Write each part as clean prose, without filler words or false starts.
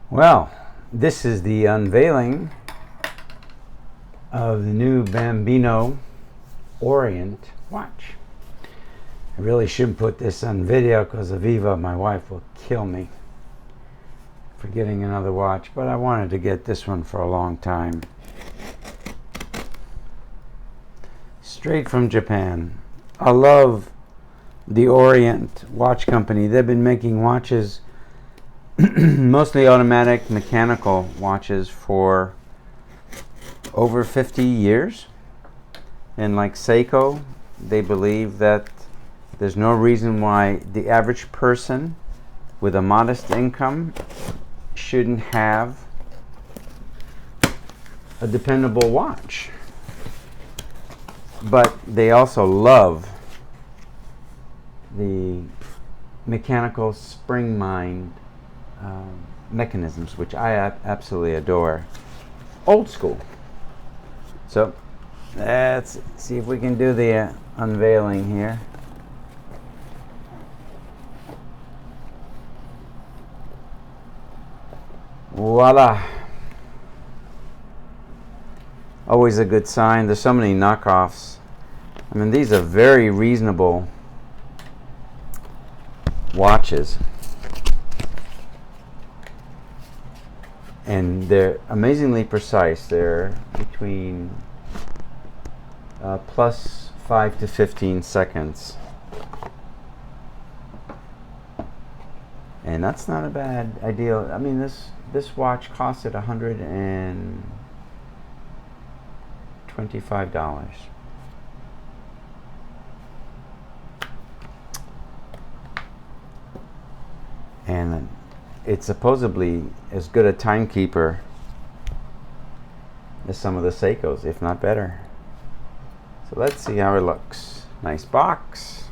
Well, this is the unveiling of the new Bambino Orient watch. I really shouldn't put this on video because Aviva, my wife, will kill me for getting another watch, but I wanted to get this one for a long time. Straight from Japan. I love the Orient watch company. They've been making watches, mostly automatic mechanical watches, for over 50 years. And like Seiko, they believe that there's no reason why the average person with a modest income shouldn't have a dependable watch. But they also love the mechanical spring mind mechanisms, which I absolutely adore. Old school. So let's see if we can do the unveiling here. Voila. Always a good sign. There's so many knockoffs. I mean, these are very reasonable watches. And they're amazingly precise. They're between plus 5 to 15 seconds. And that's not a bad ideal. I mean, this watch costed $125. And it's supposedly as good a timekeeper as some of the Seikos, if not better. So let's see how it looks. Nice box.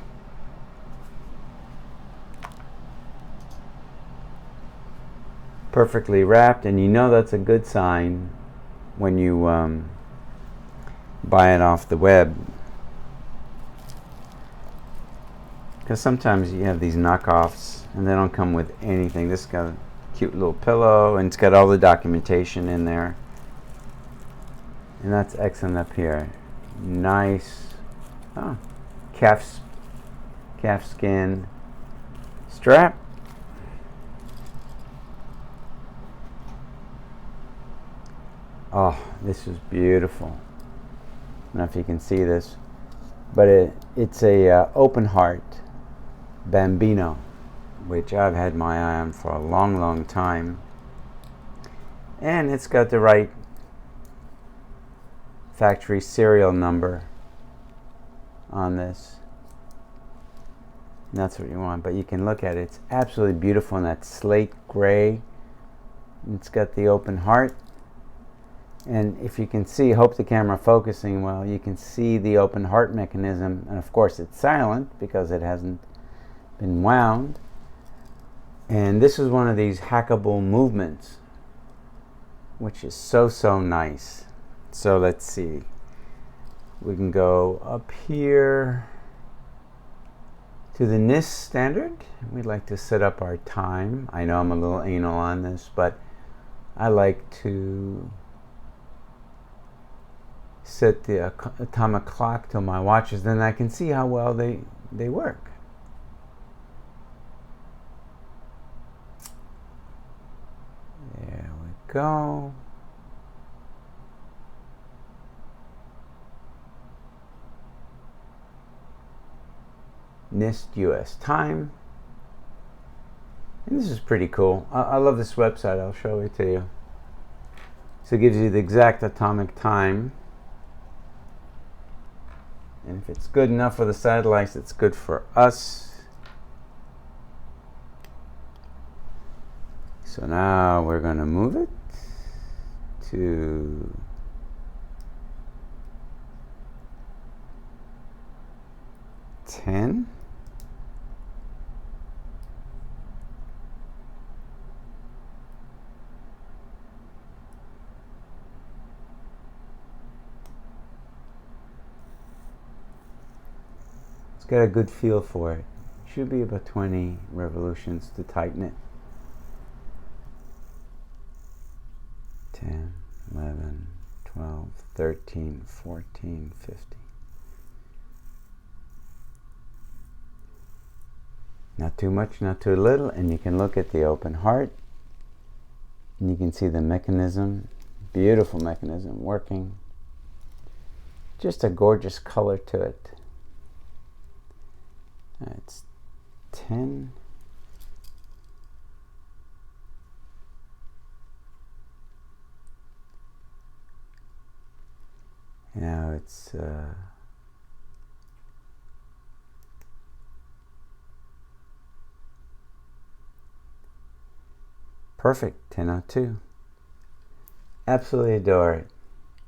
Perfectly wrapped, and you know that's a good sign when you buy it off the web, because sometimes you have these knockoffs and they don't come with anything. This got a cute little pillow and it's got all the documentation in there, and that's excellent up here. Nice calf skin strap. Oh, this is beautiful. I don't know if you can see this, but it's a open heart bambino, which I've had my eye on for a long, long time. And it's got the right factory serial number on this. And that's what you want, but you can look at it. It's absolutely beautiful in that slate gray. It's got the open heart. And if you can see, hope the camera focusing well, you can see the open heart mechanism. And of course it's silent because it hasn't been wound. And this is one of these hackable movements, which is so nice. So let's see. We can go up here to the NIST standard. We'd like to set up our time. I know I'm a little anal on this, but I like to set the atomic clock to my watches, then I can see how well they work. There we go. NIST US time. And this is pretty cool. I love this website. I'll show it to you. So it gives you the exact atomic time. And if it's good enough for the satellites, it's good for us. So now we're going to move it to ten. Get a good feel for it. Should be about 20 revolutions to tighten it. 10, 11, 12, 13, 14, 15. Not too much, not too little, and you can look at the open heart, and you can see the mechanism, beautiful mechanism working. Just a gorgeous color to it. It's 10. Now it's perfect, 1002. Absolutely adore it.